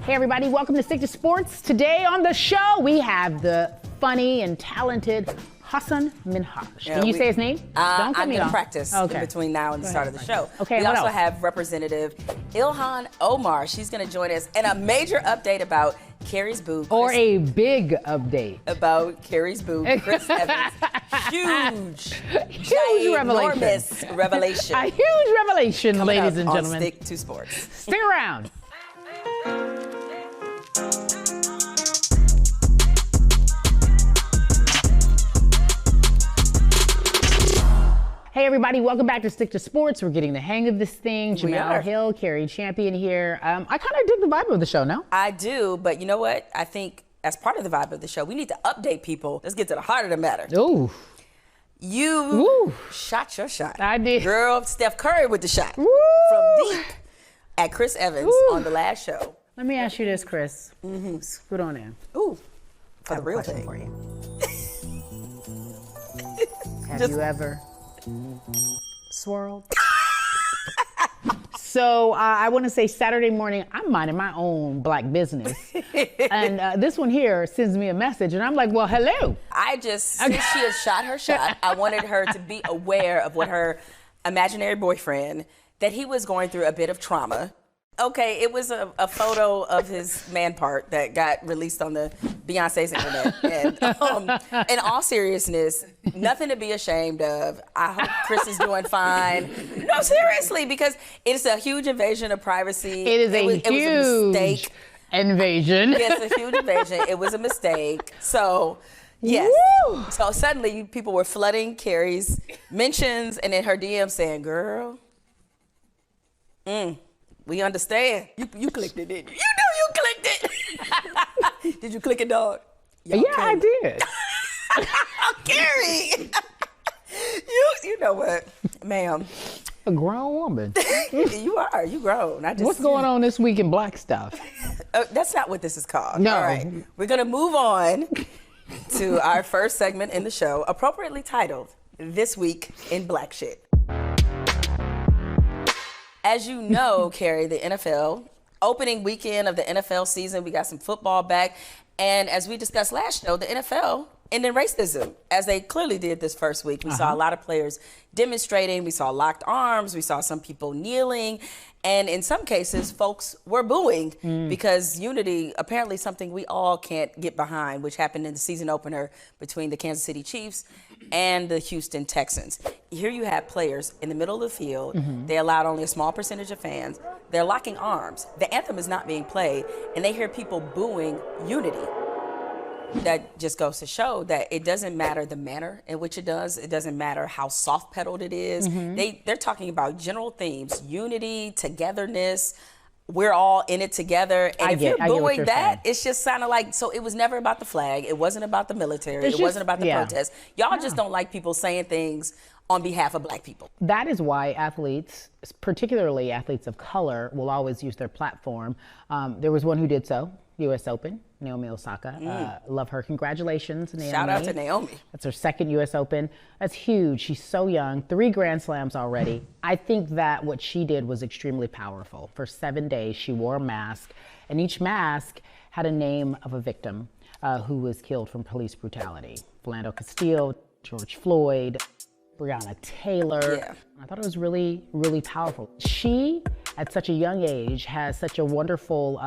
Hey everybody, welcome to Stick to Sports. Today on the show, we have the funny and talented Hasan Minhaj. Can you say his name? Don't cut me off. I'm going to practice in between now and the start of the show. Okay, we also have Representative Ilhan Omar. She's going to join us. And a major update about Cari's boo. Or a big update. About Cari's boo, Chris Evans. Huge revelation. Enormous revelation. A huge revelation, Coming ladies and up gentlemen. On Stick to Sports. Stick around. Hey everybody, welcome back to Stick to Sports. We're getting the hang of this thing. Jemele Hill, Cari champion here. I kind of dig the vibe of the show, no? I do, but you know what? I think as part of the vibe of the show, we need to update people. Let's get to the heart of the matter. Ooh. You shot your shot. I did. Girl, Steph Curry with the shot. Woo. From deep at Chris Evans on the last show. Let me ask you this, Chris. Scoot on in. Ooh, for the real thing. For you. Have you ever swirled? So I want to say Saturday morning, I'm minding my own black business. And this one here sends me a message and I'm like, well, hello. Since she had shot her shot, I wanted her to be aware of what her imaginary boyfriend, that he was going through a bit of trauma. Okay, it was a photo of his man part that got released on the Beyonce's internet. And in all seriousness, nothing to be ashamed of. I hope Chris is doing fine. No, seriously, because it's a huge invasion of privacy. It was a mistake. Invasion. Yes, a huge invasion. It was a mistake. So, yes. Woo! So suddenly people were flooding Cari's mentions and in her DM saying, girl, we understand. You clicked it, didn't you? You know you clicked it. Did you click it, dog? Yeah, I did. Cari, you know what, ma'am? A grown woman. You are. You grown. What's going on this week in black stuff? That's not what this is called. No. All right. We're going to move on to our first segment in the show, appropriately titled, This Week in Black Shit. As you know, Cari, the NFL, opening weekend of the NFL season, we got some football back. And as we discussed last show, the NFL ended racism, as they clearly did this first week. We saw a lot of players demonstrating. We saw locked arms. We saw some people kneeling. And in some cases, folks were booing because unity, apparently something we all can't get behind, which happened in the season opener between the Kansas City Chiefs and the Houston Texans. Here you have players in the middle of the field. They allowed only a small percentage of fans. They're locking arms. The anthem is not being played, and they hear people booing unity. That just goes to show that it doesn't matter the manner in which it does. It doesn't matter how soft-pedaled it is. They're talking about general themes: unity, togetherness. We're all in it together. And if you're booing that, it's just sounding like, so it was never about the flag. It wasn't about the military. It wasn't about the protest. Y'all just don't like people saying things on behalf of black people. That is why athletes, particularly athletes of color, will always use their platform. There was one who did so, U.S. Open, Naomi Osaka. Love her. Congratulations, Naomi. Shout out to Naomi. That's her second U.S. Open. That's huge. She's so young. 3 Grand Slams already. I think that what she did was extremely powerful. For 7 days, she wore a mask, and each mask had a name of a victim who was killed from police brutality. Philando Castile, George Floyd, Breonna Taylor. Yeah. I thought it was really, really powerful. She, at such a young age, has such a wonderful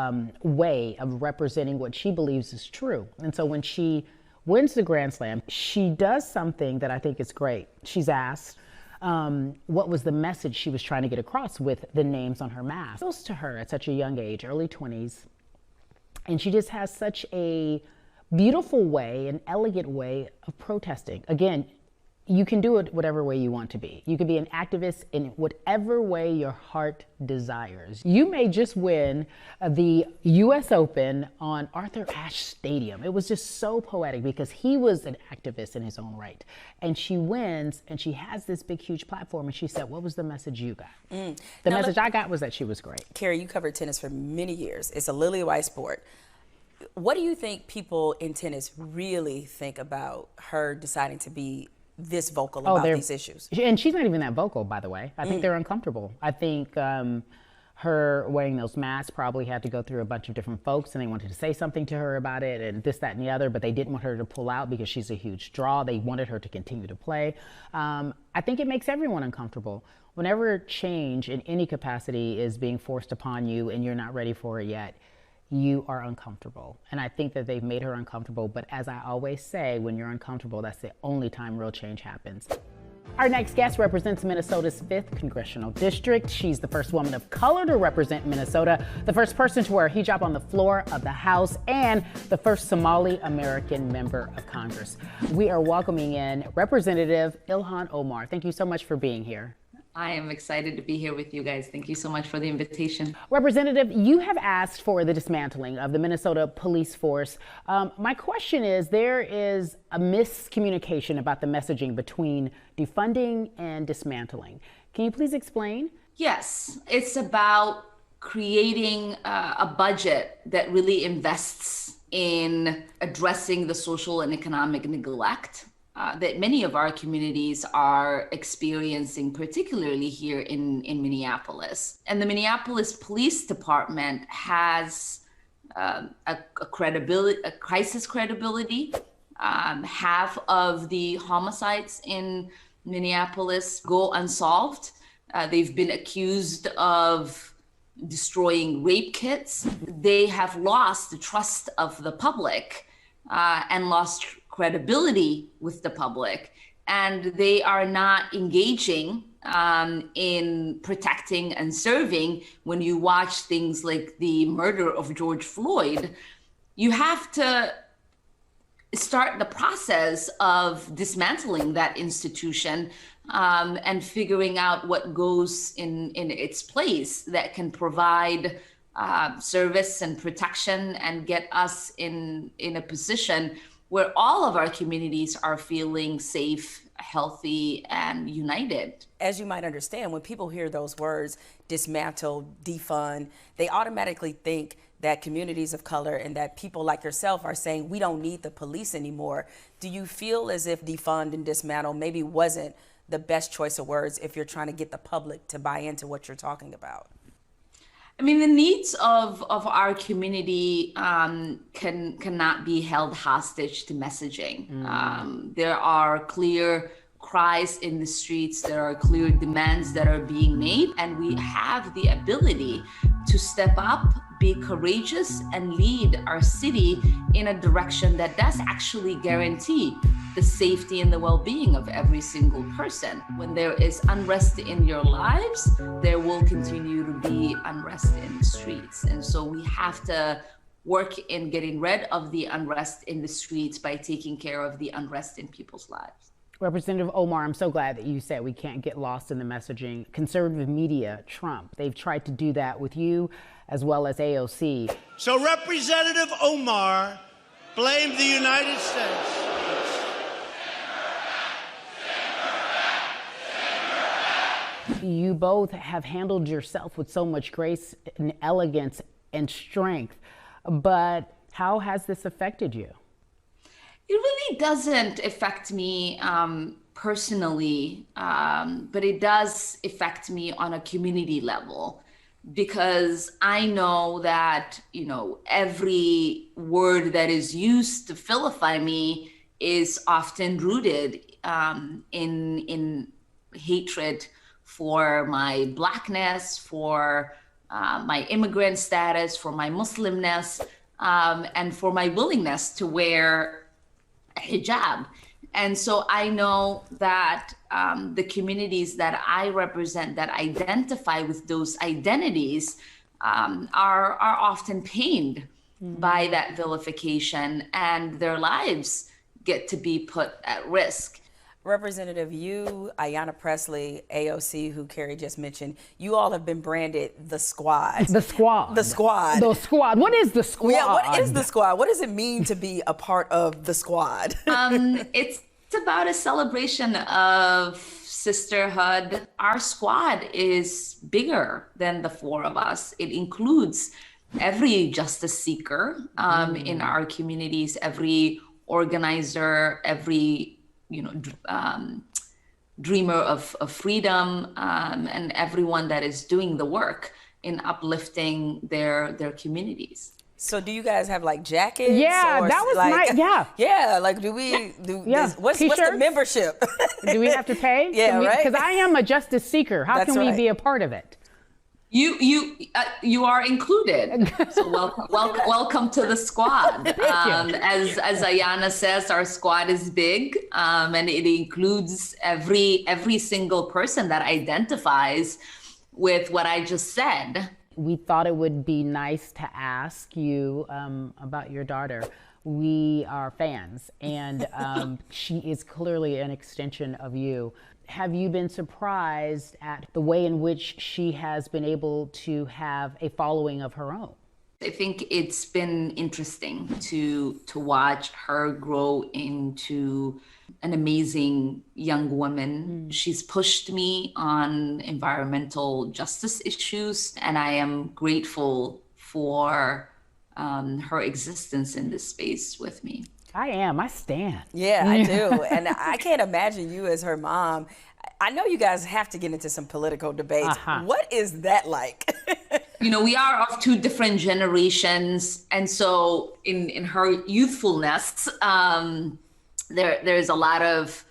way of representing what she believes is true. And so when she wins the Grand Slam, she does something that I think is great. She's asked what was the message she was trying to get across with the names on her mask. It goes to her at such a young age, early 20s, and she just has such a beautiful way, an elegant way of protesting. Again, you can do it whatever way you want to be. You can be an activist in whatever way your heart desires. You may just win the U.S. Open on Arthur Ashe Stadium. It was just so poetic because he was an activist in his own right. And she wins, and she has this big, huge platform, and she said, what was the message you got? The message I got was that she was great. Cari, you covered tennis for many years. It's a lily white sport. What do you think people in tennis really think about her deciding to be this vocal about these issues? And she's not even that vocal, by the way. I think they're uncomfortable. I think her wearing those masks probably had to go through a bunch of different folks, and they wanted to say something to her about it and this, that, and the other, but they didn't want her to pull out because she's a huge draw. They wanted her to continue to play. I think it makes everyone uncomfortable. Whenever change in any capacity is being forced upon you and you're not ready for it yet, you are uncomfortable. And I think that they've made her uncomfortable, but as I always say, when you're uncomfortable, that's the only time real change happens. Our next guest represents Minnesota's 5th Congressional District. She's the first woman of color to represent Minnesota, the first person to wear a hijab on the floor of the House, and the first Somali American member of Congress. We are welcoming in Representative Ilhan Omar. Thank you so much for being here. I am excited to be here with you guys. Thank you so much for the invitation. Representative, you have asked for the dismantling of the Minnesota police force. My question is, there is a miscommunication about the messaging between defunding and dismantling. Can you please explain? Yes, it's about creating a budget that really invests in addressing the social and economic neglect that many of our communities are experiencing, particularly here in Minneapolis. And the Minneapolis Police Department has a crisis credibility. Half of the homicides in Minneapolis go unsolved. They've been accused of destroying rape kits. They have lost the trust of the public and lost credibility with the public, and they are not engaging in protecting and serving. When you watch things like the murder of George Floyd, you have to start the process of dismantling that institution and figuring out what goes in its place that can provide service and protection and get us in a position where all of our communities are feeling safe, healthy, and united. As you might understand, when people hear those words, dismantle, defund, they automatically think that communities of color and that people like yourself are saying, we don't need the police anymore. Do you feel as if defund and dismantle maybe wasn't the best choice of words if you're trying to get the public to buy into what you're talking about? I mean, the needs of our community cannot be held hostage to messaging. There are clear cries in the streets, there are clear demands that are being made, and we have the ability to step up, be courageous, and lead our city in a direction that does actually guarantee the safety and the well-being of every single person. When there is unrest in your lives, there will continue to be unrest in the streets. And so we have to work in getting rid of the unrest in the streets by taking care of the unrest in people's lives. Representative Omar, I'm so glad that you said we can't get lost in the messaging. Conservative media, Trump, they've tried to do that with you as well as AOC. So Representative Omar blamed the United States. You both have handled yourself with so much grace and elegance and strength, but how has this affected you? It really doesn't affect me personally, but it does affect me on a community level, because I know that, every word that is used to vilify me is often rooted in hatred for my Blackness, for my immigrant status, for my Muslimness, and for my willingness to wear a hijab. And so I know that the communities that I represent that identify with those identities are often pained by that vilification, and their lives get to be put at risk. Representative, you, Ayanna Pressley, AOC, who Cari just mentioned, you all have been branded the squad. The squad. The squad. The squad. What is the squad? Yeah, what is the squad? What does it mean to be a part of the squad? It's about a celebration of sisterhood. Our squad is bigger than the four of us. It includes every justice seeker in our communities, every organizer, every dreamer of freedom, and everyone that is doing the work in uplifting their communities. So do you guys have like jackets? Yeah, or that was like, yeah. Like do we do Yeah. this? What's the membership? Do we have to pay? Yeah, right. Because I am a justice seeker. How That's can we right. be a part of it? You are included. So welcome to the squad. As Ayana says, our squad is big, and it includes every single person that identifies with what I just said. We thought it would be nice to ask you about your daughter. We are fans, and she is clearly an extension of you. Have you been surprised at the way in which she has been able to have a following of her own? I think it's been interesting to watch her grow into an amazing young woman. She's pushed me on environmental justice issues, and I am grateful for her existence in this space with me. I stand. Yeah, I do. And I can't imagine you as her mom. I know you guys have to get into some political debates. What is that like? You know, we are of two different generations. And so in her youthfulness, there's a lot of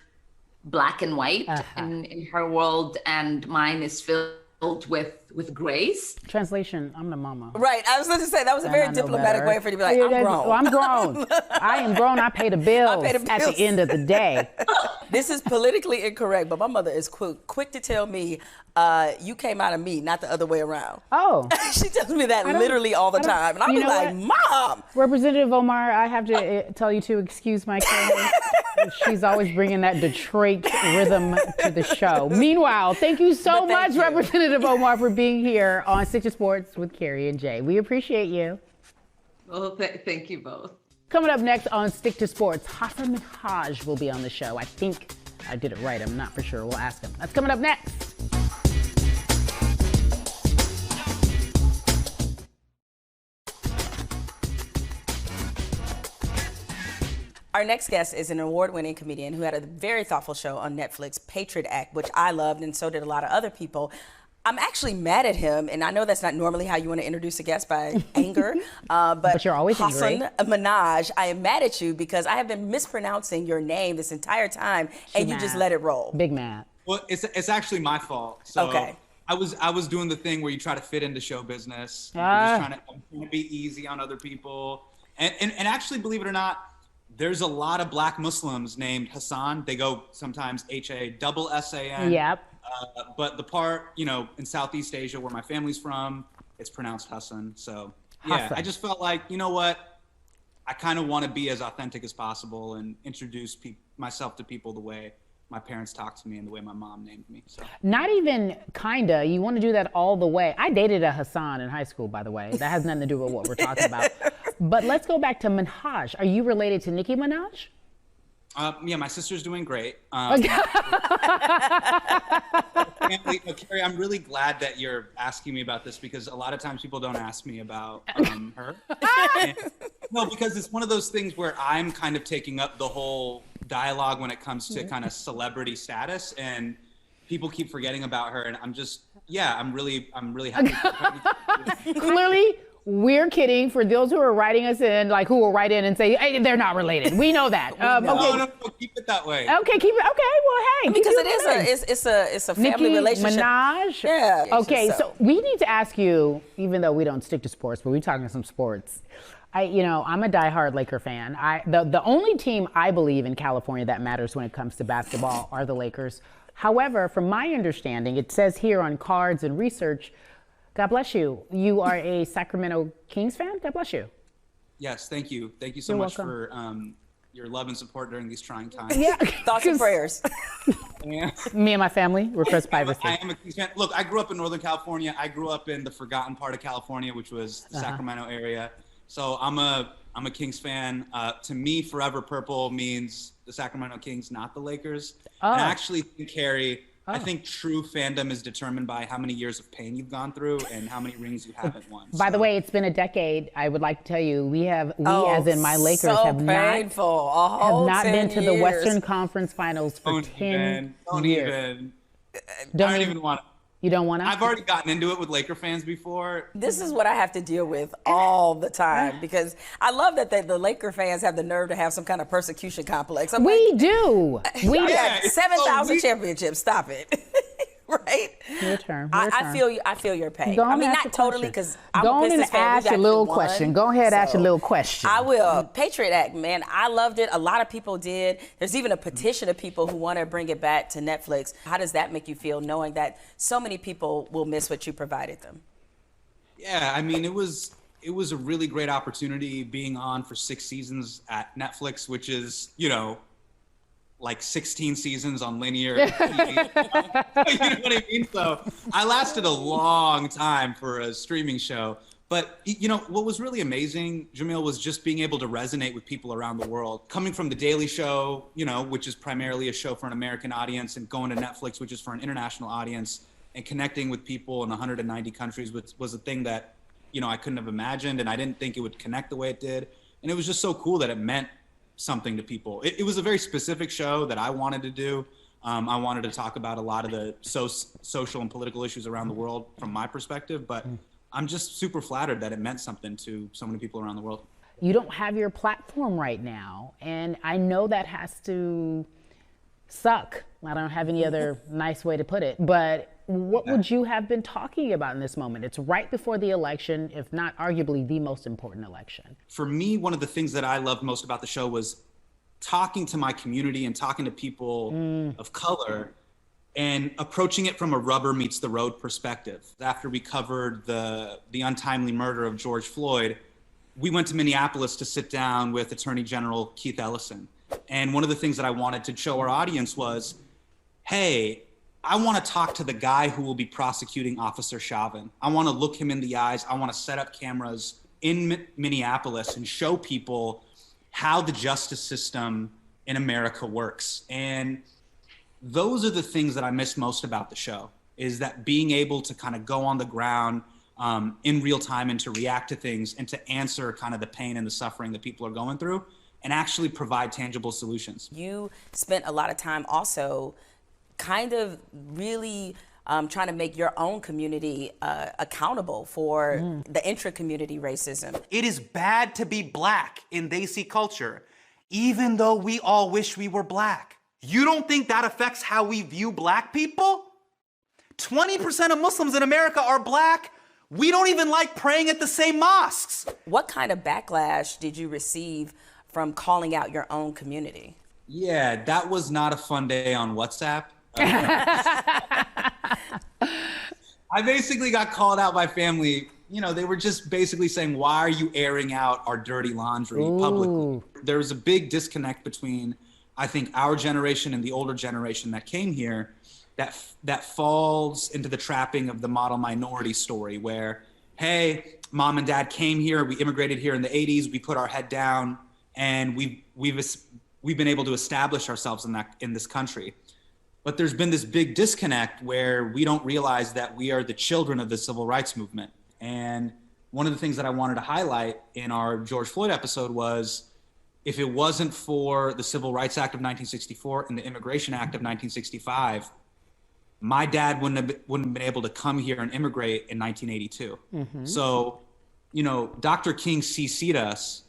black and white in her world, and mine is filled with grace. Translation, I'm the mama. Right, I was going to say, that was a very diplomatic way for you to be like, I'm grown. Well, I'm grown. I am grown, I pay the bills at the end of the day. This is politically incorrect, but my mother is quick to tell me, you came out of me, not the other way around. Oh. She tells me that literally all the time. And I'll be like, Mom! Representative Omar, I have to tell you to excuse my Karen. She's always bringing that Detroit rhythm to the show. Meanwhile, thank you so much, Representative Omar, for being here on Stick to Sports with Cari and Jay. We appreciate you. Well, thank you both. Coming up next on Stick to Sports, Hasan Minhaj will be on the show. I think I did it right. I'm not for sure. We'll ask him. That's coming up next. Our next guest is an award-winning comedian who had a very thoughtful show on Netflix, Patriot Act, which I loved, and so did a lot of other people. I'm actually mad at him, and I know that's not normally how you want to introduce a guest, by anger. But you're always Hasan Minhaj, I am mad at you because I have been mispronouncing your name this entire time, and you just let it roll. Big mad. Well, it's actually my fault. So okay. I was doing the thing where you try to fit into show business. You're just trying to be easy on other people, and actually, believe it or not, there's a lot of black Muslims named Hasan. They go sometimes HASSAN. Yep. But the part, in Southeast Asia where my family's from, it's pronounced Hasan. So yeah, I just felt like, you know what? I kind of want to be as authentic as possible and introduce myself to people the way my parents talked to me and the way my mom named me. So not even kinda. You want to do that all the way. I dated a Hasan in high school, by the way. That has nothing to do with what we're talking about. But let's go back to Minhaj. Are you related to Nicki Minaj? Yeah, my sister's doing great. Cari, I'm really glad that you're asking me about this because a lot of times people don't ask me about her. No, because it's one of those things where I'm kind of taking up the whole dialogue when it comes to kind of celebrity status, and people keep forgetting about her, and I'm really happy. Clearly, we're kidding. For those who are writing us in, who will write in and say, hey, they're not related. We know that. No, keep it that way. Okay, keep it. Okay, well, hey. Because it's a family relationship. Minaj? Yeah. Okay, so we need to ask you, even though we don't stick to sports, but we're talking some sports. I'm a diehard Laker fan. The only team I believe in California that matters when it comes to basketball are the Lakers. However, from my understanding, it says here on cards and research, God bless you, you are a Sacramento Kings fan? God bless you. Yes, thank you. Thank you so much for your love and support during these trying times. Yeah. Thoughts and prayers. Yeah. Me and my family request privacy. I am a Kings fan. Look, I grew up in Northern California. I grew up in the forgotten part of California, which was the Sacramento area. So I'm a Kings fan. To me, Forever Purple means the Sacramento Kings, not the Lakers. And I actually think, Cari, I think true fandom is determined by how many years of pain you've gone through and how many rings you haven't won. By the way, it's been a decade. I would like to tell you, we as in my Lakers, have not been to the Western Conference Finals for 10 years. I don't even want to. You don't want to? I've already gotten into it with Laker fans before. This is what I have to deal with all the time because I love that the Laker fans have the nerve to have some kind of persecution complex. We do. We got 7,000 championships. Stop it. Right? Your turn. I feel you. I feel your pain. Go I mean, on, not totally because I'm go a on and Pistons fan. ask your little question. Go ahead, ask your little question. I will. Patriot Act, man. I loved it. A lot of people did. There's even a petition of people who want to bring it back to Netflix. How does that make you feel, knowing that so many people will miss what you provided them? Yeah, I mean, it was a really great opportunity being on for 6 seasons at Netflix, which is, like 16 seasons on linear TV. You know what I mean? So I lasted a long time for a streaming show. But, what was really amazing, Jemele, was just being able to resonate with people around the world. Coming from The Daily Show, which is primarily a show for an American audience, and going to Netflix, which is for an international audience, and connecting with people in 190 countries was a thing that, I couldn't have imagined, and I didn't think it would connect the way it did. And it was just so cool that it meant something to people. It was a very specific show that I wanted to do. I wanted to talk about a lot of the social and political issues around the world from my perspective, but I'm just super flattered that it meant something to so many people around the world. You don't have your platform right now, and I know that has to suck. I don't have any other nice way to put it, but what would you have been talking about in this moment? It's right before the election, if not arguably the most important election. For me, one of the things that I loved most about the show was talking to my community and talking to people of color and approaching it from a rubber meets the road perspective. After we covered the untimely murder of George Floyd, we went to Minneapolis to sit down with Attorney General Keith Ellison. And one of the things that I wanted to show our audience was, hey, I want to talk to the guy who will be prosecuting Officer Chauvin. I want to look him in the eyes. I want to set up cameras in Minneapolis and show people how the justice system in America works. And those are the things that I miss most about the show, is that being able to kind of go on the ground in real time and to react to things and to answer kind of the pain and the suffering that people are going through and actually provide tangible solutions. You spent a lot of time also kind of really trying to make your own community accountable for the intra-community racism. It is bad to be black in Desi culture, even though we all wish we were black. You don't think that affects how we view black people? 20% of Muslims in America are black. We don't even like praying at the same mosques. What kind of backlash did you receive from calling out your own community? Yeah, that was not a fun day on WhatsApp. I basically got called out by family. They were just basically saying, why are you airing out our dirty laundry publicly? There was a big disconnect between, I think, our generation and the older generation that came here that falls into the trapping of the model minority story where, hey, mom and dad came here, we immigrated here in the 80s, we put our head down, and we've been able to establish ourselves in this country. But there's been this big disconnect where we don't realize that we are the children of the civil rights movement. And one of the things that I wanted to highlight in our George Floyd episode was, if it wasn't for the Civil Rights Act of 1964 and the Immigration Act of 1965, my dad wouldn't have been able to come here and immigrate in 1982. So, Dr. King CC'd us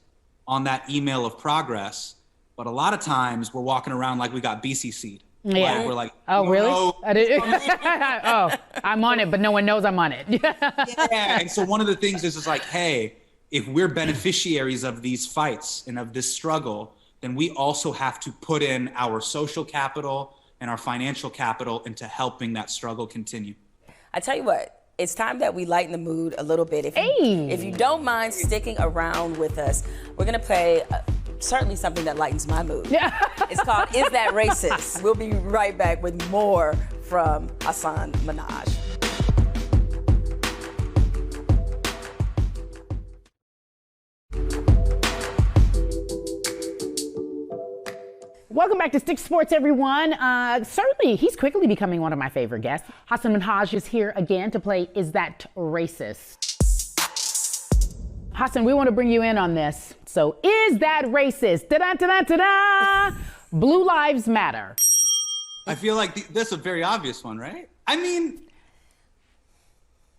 on that email of progress, but a lot of times we're walking around like we got BCC'd. Yeah. Like, we're like, oh, really? No. Oh, I'm on it, but no one knows I'm on it. Yeah. And so one of the things is like, hey, if we're beneficiaries of these fights and of this struggle, then we also have to put in our social capital and our financial capital into helping that struggle continue. I tell you what, it's time that we lighten the mood a little bit. If you don't mind sticking around with us, we're gonna play certainly something that lightens my mood. It's called Is That Racist? We'll be right back with more from Hasan Minhaj. Welcome back to Stick Sports, everyone. Certainly, he's quickly becoming one of my favorite guests. Hasan Minhaj is here again to play Is That Racist? Hasan, we want to bring you in on this. So, is that racist? Da-da-da-da-da-da! Blue Lives Matter. I feel like that's a very obvious one, right? I mean,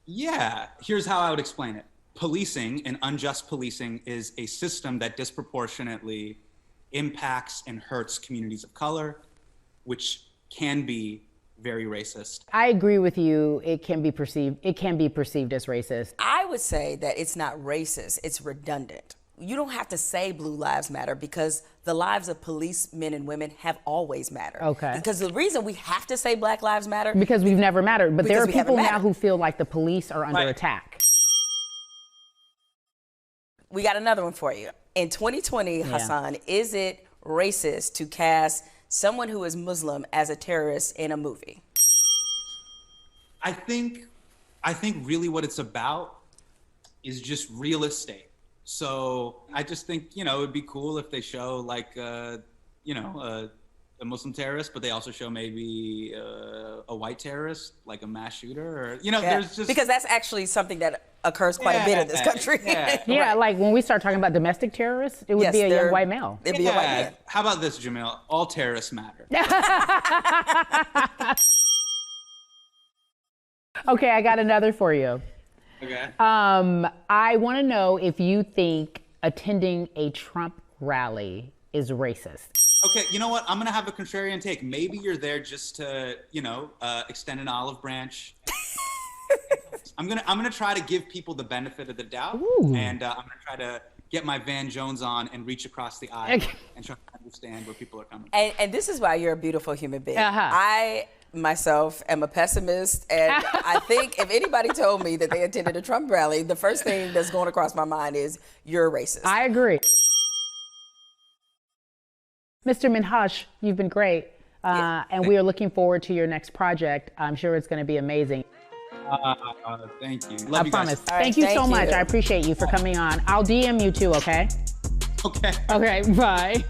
Yeah, here's how I would explain it. Policing and unjust policing is a system that disproportionately impacts and hurts communities of color, which can be very racist. I agree with you. It can be perceived as racist. I would say that it's not racist, it's redundant. You don't have to say Blue Lives Matter because the lives of policemen and women have always mattered. Okay. Because the reason we have to say Black Lives Matter Because we've never mattered. But there are Because we haven't people now mattered. who feel like the police are under Right. attack. We got another one for you. In 2020, Hasan, is it racist to cast someone who is Muslim as a terrorist in a movie? I think really what it's about is just real estate. So I just think, it'd be cool if they show like, a Muslim terrorist, but they also show maybe a white terrorist, like a mass shooter, or, there's just. Because that's actually something that occurs quite a bit in this country. Yeah, like when we start talking about domestic terrorists, it would Yes, be a young they're- white male. It'd be a white man. How about this, Jemele? All terrorists matter. Okay, I got another for you. Okay. I want to know if you think attending a Trump rally is racist. Okay, you know what? I'm gonna have a contrarian take. Maybe you're there just to, extend an olive branch. I'm gonna try to give people the benefit of the doubt, and I'm gonna try to get my Van Jones on and reach across the aisle and try to understand where people are coming from. And this is why you're a beautiful human being. Uh-huh. I myself am a pessimist, and I think if anybody told me that they attended a Trump rally, the first thing that's going across my mind is you're a racist. I agree. Mr. Minhaj, you've been great. And we are looking forward to your next project. I'm sure it's going to be amazing. Thank you. I Love you promise. guys. All right, Thank you so thank much. you. I appreciate you for coming on. I'll DM you too, okay? Okay. Okay, bye.